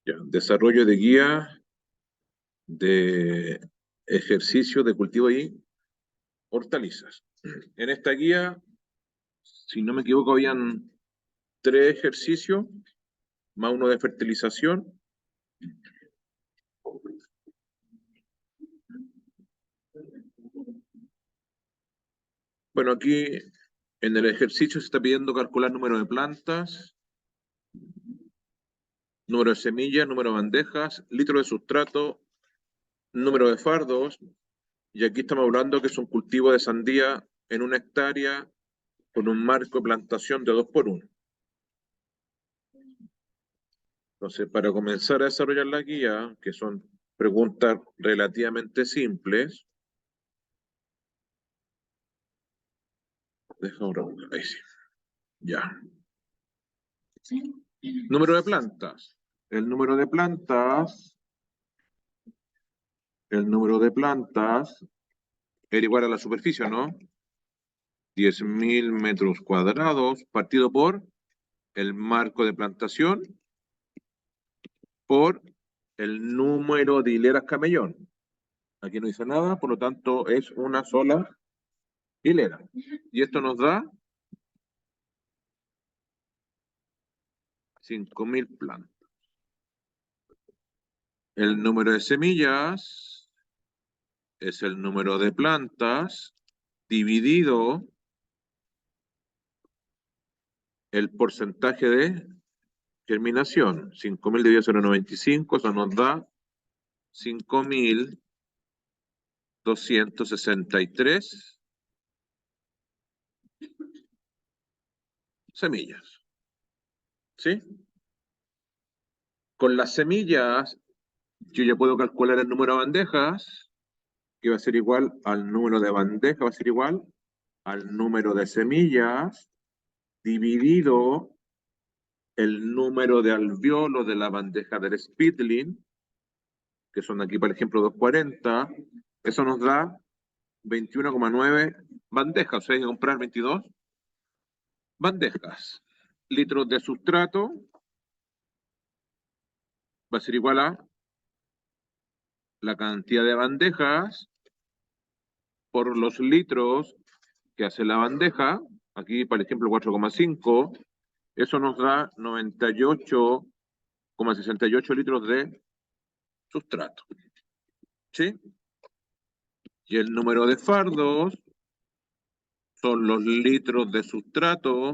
Ya, desarrollo de guía de ejercicio de cultivo y hortalizas. En esta guía, si no me equivoco, habían 3 ejercicios, más uno de fertilización. Bueno, aquí en el ejercicio se está pidiendo calcular número de plantas, número de semillas, número de bandejas, litro de sustrato, número de fardos, y aquí estamos hablando que es un cultivo de sandía en 1 hectárea con un marco de plantación de 2x1. Entonces, para comenzar a desarrollar la guía, que son preguntas relativamente simples, deja ahora una, ahí sí. Ya. Número de plantas. El número de plantas era igual a la superficie, ¿no? 10.000 metros cuadrados partido por el marco de plantación por el número de hileras camellón. Aquí no dice nada, por lo tanto es una sola hilera. Y esto nos da 5.000 plantas. El número de semillas es el número de plantas dividido el porcentaje de germinación. 5.000 dividido 0,95, eso nos da 5.263 semillas. ¿Sí? Con las semillas, yo ya puedo calcular el número de bandejas, que va a ser igual al número de bandejas, va a ser igual al número de semillas dividido el número de alvéolos de la bandeja del Spitling, que son aquí, por ejemplo, 240, eso nos da 21,9 bandejas, o sea, hay que comprar 22 bandejas. Litros de sustrato va a ser igual a la cantidad de bandejas por los litros que hace la bandeja, aquí, por ejemplo, 4,5, eso nos da 98,68 litros de sustrato. ¿Sí? Y el número de fardos son los litros de sustrato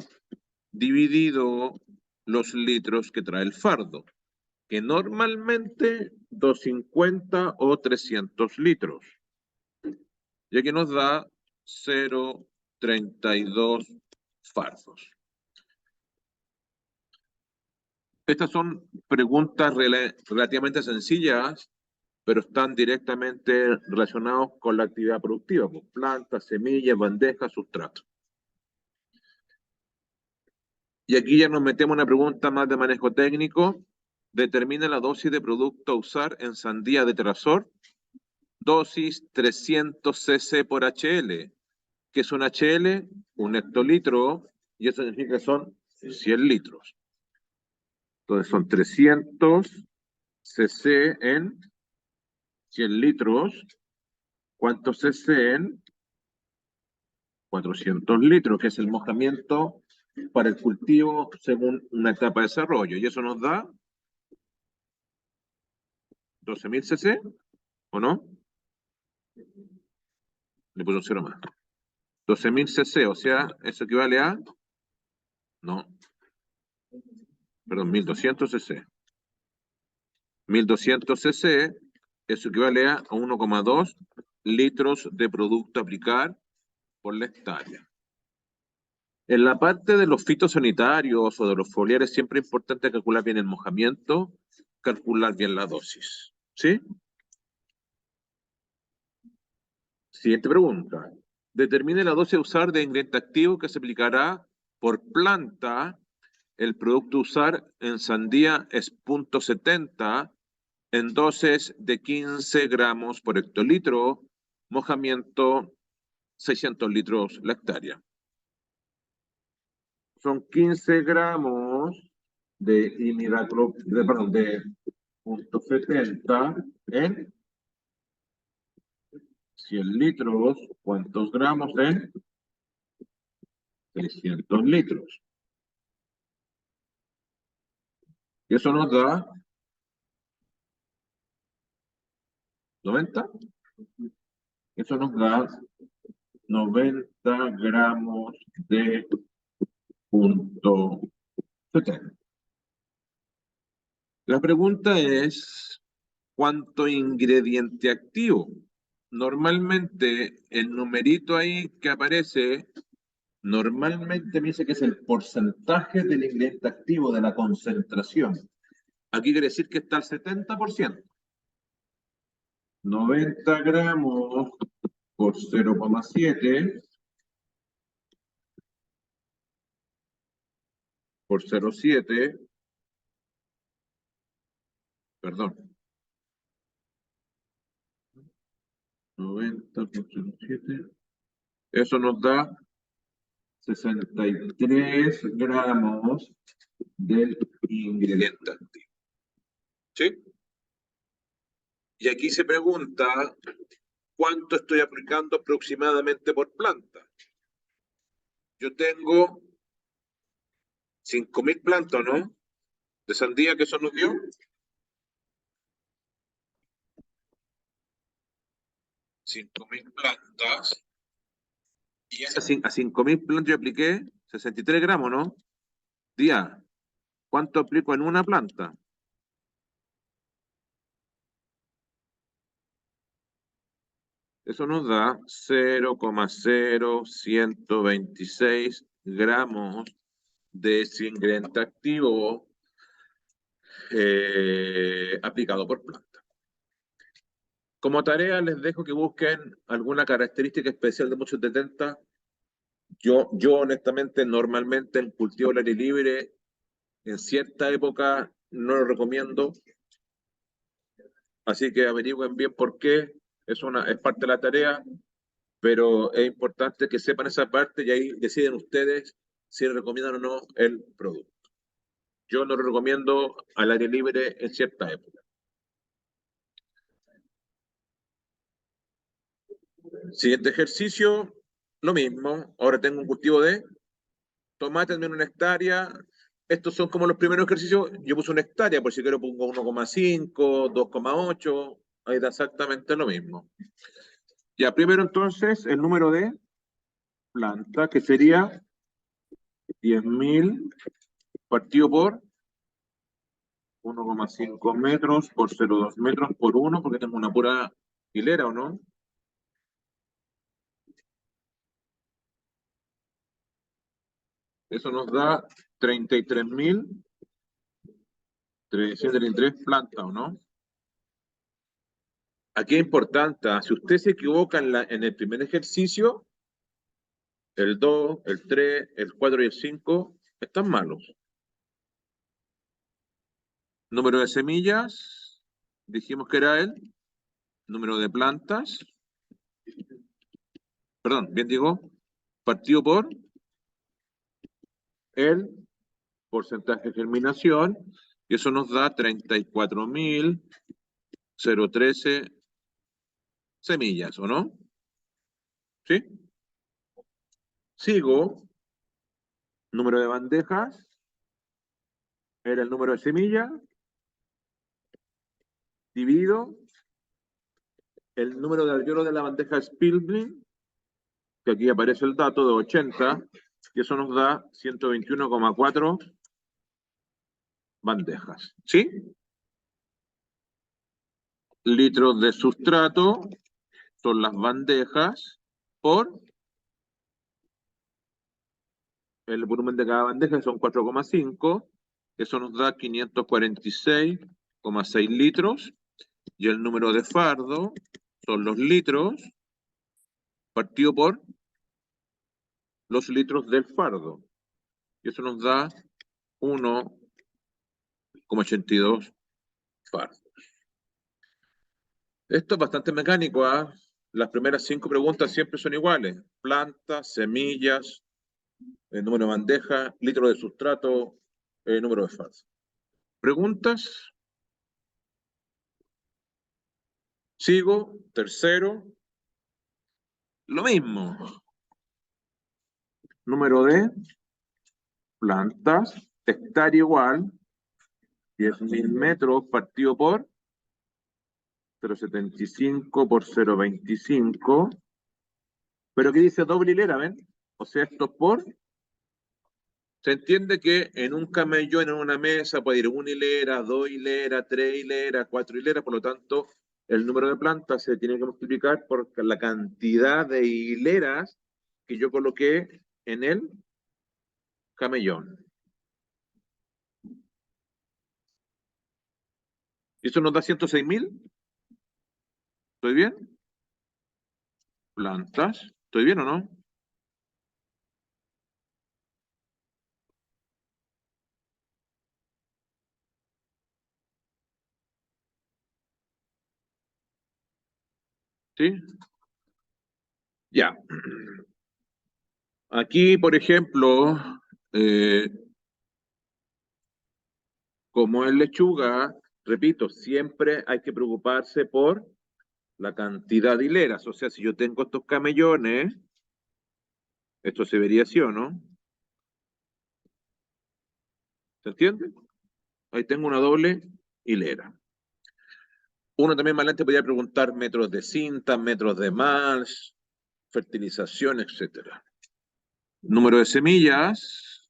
dividido los litros que trae el fardo, que normalmente 250 o 300 litros. Y aquí nos da 0,32 fardos. Estas son preguntas relativamente sencillas, pero están directamente relacionados con la actividad productiva, pues plantas, semillas, bandejas, sustrato. Y aquí ya nos metemos en una pregunta más de manejo técnico. Determina la dosis de producto a usar en sandía de terrazor. Dosis 300 cc por HL. ¿Qué es un HL? 1 hectolitro, y eso significa que son 100 litros. Entonces son 300 cc en 100 litros. ¿Cuántos cc en 400 litros? Que es el mojamiento para el cultivo según una etapa de desarrollo. Y eso nos da 12.000 cc, ¿o no? Le puse un cero más. 12.000 cc, o sea, eso equivale a... No, perdón, 1.200 cc. 1.200 cc, eso equivale a 1,2 litros de producto a aplicar por la hectárea. En la parte de los fitosanitarios o de los foliares, siempre es importante calcular bien el mojamiento, calcular bien la dosis. ¿Sí? Siguiente pregunta. Determine la dosis a usar de ingrediente activo que se aplicará por planta. El producto a usar en sandía es 0,70 en dosis de 15 gramos por hectolitro, mojamiento 600 litros la hectárea. Son 15 gramos de 0.70 en 100 litros. ¿Cuántos gramos en 300 litros? Y eso nos da 90. Eso nos da 90 gramos de 0.70. La pregunta es, ¿cuánto ingrediente activo? Normalmente el numerito ahí que aparece, normalmente me dice que es el porcentaje del ingrediente activo, de la concentración. Aquí quiere decir que está al 70%. 90 gramos por 0,7 por 0,7, perdón. 90 por 0,7. Eso nos da 63 gramos del ingrediente activo. ¿Sí? Y aquí se pregunta, ¿cuánto estoy aplicando aproximadamente por planta? Yo tengo 5.000 plantas, ¿no? De sandía, que eso nos dio. 5.000 plantas. Y a 5.000 plantas yo apliqué 63 gramos, ¿no? Día. ¿Cuánto aplico en una planta? Eso nos da 0,0126 gramos de ese ingrediente activo aplicado por planta. Como tarea les dejo que busquen alguna característica especial de muchos 70. Yo honestamente, normalmente el cultivo al aire libre en cierta época no lo recomiendo, así que averigüen bien por qué, es parte de la tarea, pero es importante que sepan esa parte y ahí deciden ustedes si recomiendan o no el producto. Yo no lo recomiendo al aire libre en cierta época. Siguiente ejercicio, lo mismo. Ahora tengo un cultivo de tomate en una hectárea. Estos son como los primeros ejercicios. Yo puse una hectárea, por si quiero pongo 1,5, 2,8. Ahí da exactamente lo mismo. Ya, primero entonces, el número de planta, que sería 10.000 partido por 1,5 metros por 0,2 metros por 1, porque tengo una pura hilera, ¿o no? Eso nos da 33.333 plantas, ¿o no? Aquí es importante, si usted se equivoca en el primer ejercicio, el 2, el 3, el 4 y el 5 están malos. Número de semillas, dijimos que era el número de plantas, perdón, bien digo, partido por el porcentaje de germinación, y eso nos da 34.013 semillas, ¿o no? ¿Sí? Sigo, número de bandejas, era el número de semillas, dividido el número de alveolos de la bandeja Spilblin, que aquí aparece el dato de 80, y eso nos da 121,4 bandejas. ¿Sí? Litros de sustrato son las bandejas por el volumen de cada bandeja, que son 4,5. Eso nos da 546,6 litros. Y el número de fardo son los litros partido por los litros del fardo. Y eso nos da 1,82 fardos. Esto es bastante mecánico, ¿eh? Las primeras 5 preguntas siempre son iguales. Plantas, semillas, el número de bandeja, litro de sustrato, número de fardo. ¿Preguntas? Sigo, tercero, lo mismo. Número de plantas, hectárea igual, 10.000 metros partido por 0,75 por 0,25. Pero ¿qué dice doble hilera, ven? O sea, esto por... Se entiende que en un camellón, en una mesa, puede ir una hilera, dos hileras, tres hileras, cuatro hileras, por lo tanto, el número de plantas se tiene que multiplicar por la cantidad de hileras que yo coloqué en el camellón. ¿Y eso nos da 106.000? ¿Estoy bien? Plantas. ¿Estoy bien o no? ¿Sí? Ya. Aquí, por ejemplo, eh, como es lechuga, repito, siempre hay que preocuparse por la cantidad de hileras. O sea, si yo tengo estos camellones, esto se vería así o no. ¿Se entiende? Ahí tengo una doble hilera. Uno también más adelante podría preguntar metros de cinta, metros de mulch, fertilización, etcétera. Número de semillas,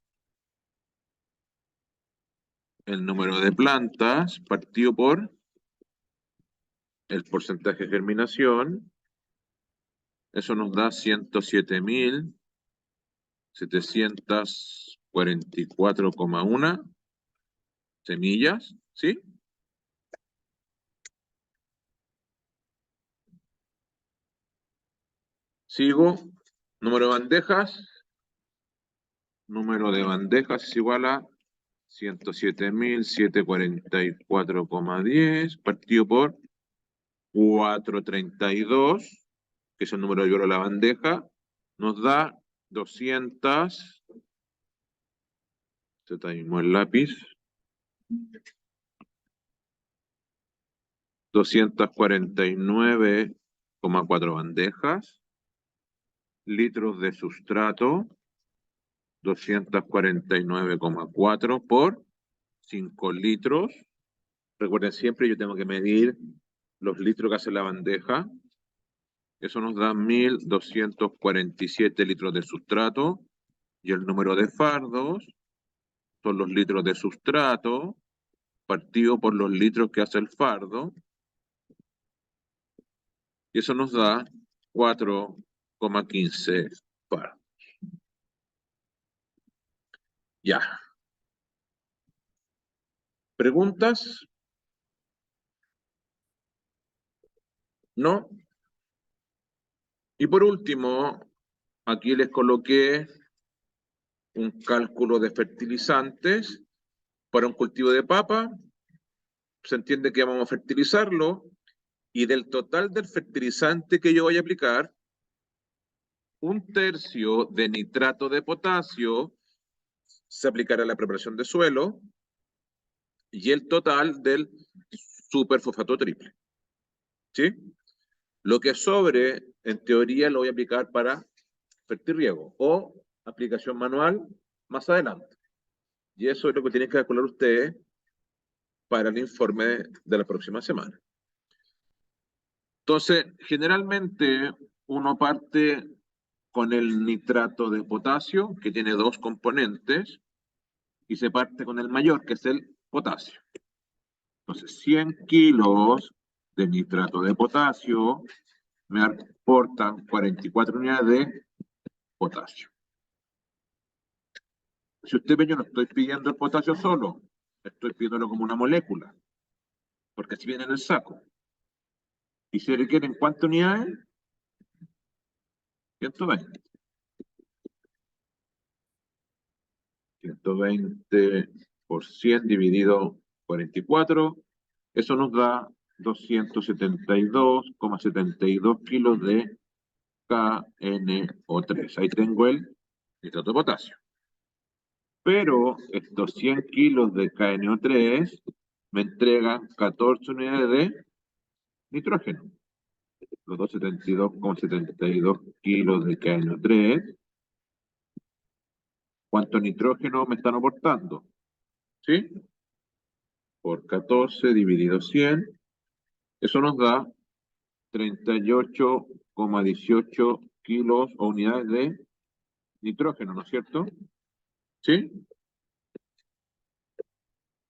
el número de plantas partido por el porcentaje de germinación. Eso nos da 107.744,1 semillas, ¿sí? Sigo. Número de bandejas. Número de bandejas es igual a 107.744,10 partido por 432, que es el número de oro de la bandeja, nos da 200, este mismo el lápiz, 249,4 bandejas, litros de sustrato, 249,4 por 5 litros. Recuerden siempre, yo tengo que medir los litros que hace la bandeja. Eso nos da 1.247 litros de sustrato. Y el número de fardos son los litros de sustrato partido por los litros que hace el fardo. Y eso nos da 4,15 fardos. Ya. ¿Preguntas? ¿No? Y por último, aquí les coloqué un cálculo de fertilizantes para un cultivo de papa. Se entiende que vamos a fertilizarlo y del total del fertilizante que yo voy a aplicar, 1/3 de nitrato de potasio se aplicará a la preparación de suelo y el total del superfosfato triple. ¿Sí? Lo que sobre, en teoría, lo voy a aplicar para fertirriego o aplicación manual más adelante. Y eso es lo que tienen que calcular ustedes para el informe de la próxima semana. Entonces, generalmente uno parte con el nitrato de potasio, que tiene dos componentes, y se parte con el mayor, que es el potasio. Entonces, 100 kilos de nitrato de potasio me aportan 44 unidades de potasio. Si usted ve, yo no estoy pidiendo el potasio solo, estoy pidiéndolo como una molécula, porque así viene en el saco. ¿Y se requieren cuántas unidades? 120. 120 por 100 dividido 44, eso nos da 272,72 kilos de KNO3. Ahí tengo el nitrato de potasio. Pero estos 100 kilos de KNO3 me entregan 14 unidades de nitrógeno. los 272,72 kilos de KN3. ¿Cuánto nitrógeno me están aportando? ¿Sí? Por 14 dividido 100. Eso nos da 38,18 kilos o unidades de nitrógeno, ¿no es cierto? ¿Sí?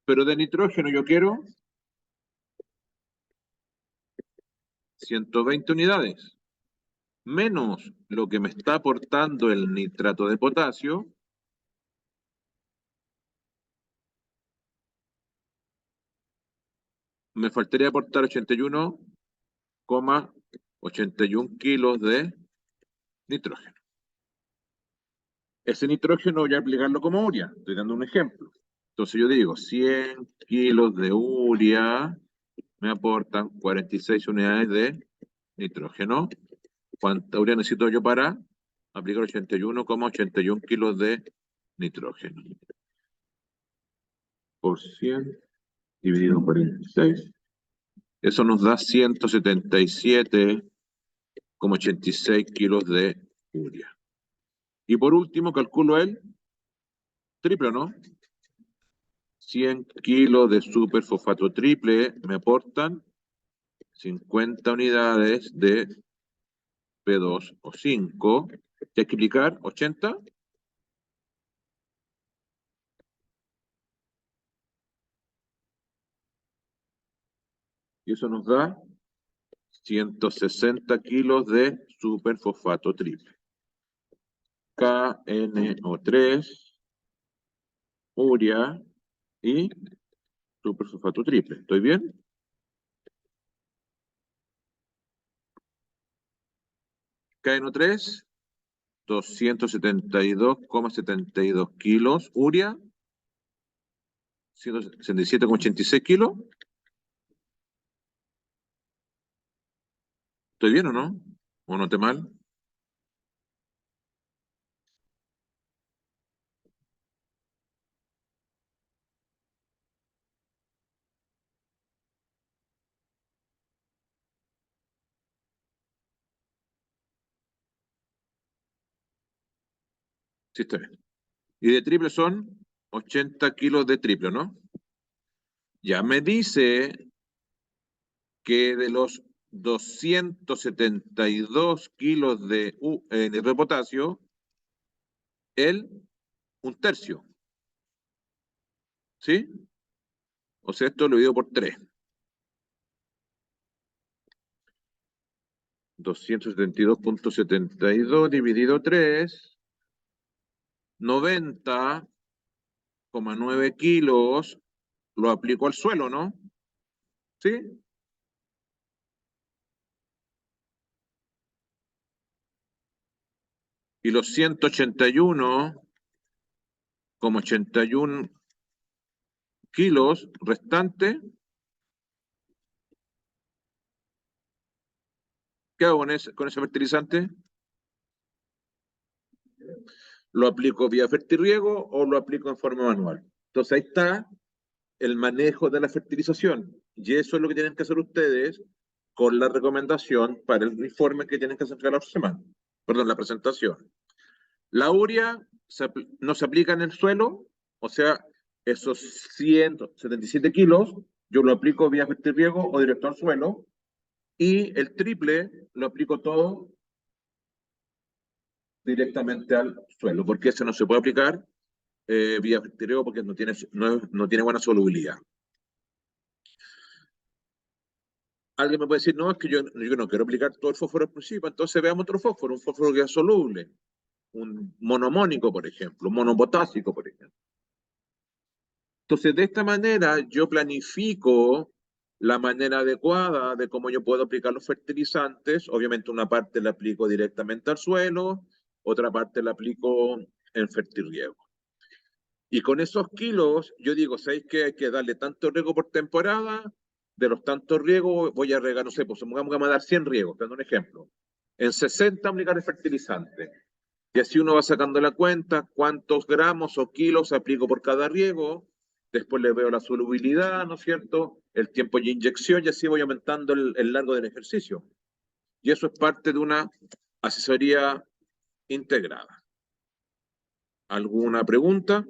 Pero de nitrógeno yo quiero 120 unidades, menos lo que me está aportando el nitrato de potasio, me faltaría aportar 81,81 kilos de nitrógeno. Ese nitrógeno voy a aplicarlo como urea, estoy dando un ejemplo. Entonces yo digo, 100 kilos de urea me aportan 46 unidades de nitrógeno. ¿Cuánta urea necesito yo para aplicar 81,81 kilos de nitrógeno? Por 100 dividido por 46. Eso nos da 177,86 kilos de urea. Y por último, calculo el triple, ¿no? 100 kilos de superfosfato triple me aportan 50 unidades de P2 o 5. ¿Hay que aplicar 80? Y eso nos da 160 kilos de superfosfato triple. KNO3, urea y superfosfato triple. ¿Estoy bien? KNO3, 272,72 kilos. Urea, 167,86 kilos. ¿Estoy bien o no? ¿O noté mal? Sí, está bien. Y de triple son 80 kilos de triple, ¿no? Ya me dice que de los 272 kilos de potasio, un tercio, ¿sí? O sea, esto lo divido por 3. 272,72 dividido 3, 90,9 kilos, lo aplico al suelo, ¿no? ¿Sí? Y los 181,81 kilos restantes, ¿qué hago con ese fertilizante? ¿Lo aplico vía fertirriego o lo aplico en forma manual? Entonces ahí está el manejo de la fertilización. Y eso es lo que tienen que hacer ustedes con la recomendación para el informe que tienen que hacer la otra semana. Perdón, la presentación. La urea no se aplica en el suelo, o sea, esos 177 kilos, yo lo aplico vía fertirriego o directo al suelo, y el triple lo aplico todo directamente al suelo, porque ese no se puede aplicar vía fertirriego porque no tiene buena solubilidad. Alguien me puede decir, no, es que yo no quiero aplicar todo el fósforo al principio, entonces veamos otro fósforo, un fósforo que es soluble, un monomónico, por ejemplo, un monopotásico, por ejemplo. Entonces, de esta manera, yo planifico la manera adecuada de cómo yo puedo aplicar los fertilizantes. Obviamente, una parte la aplico directamente al suelo, otra parte la aplico en fertirriego. Y con esos kilos, yo digo, ¿sabéis que hay que darle tanto riego por temporada? De los tantos riegos voy a regar, no sé, pues vamos a dar 100 riegos, dando un ejemplo. En 60 aplicar el fertilizante. Y así uno va sacando la cuenta, cuántos gramos o kilos aplico por cada riego. Después le veo la solubilidad, ¿no es cierto? El tiempo de inyección y así voy aumentando el largo del ejercicio. Y eso es parte de una asesoría integrada. ¿Alguna pregunta?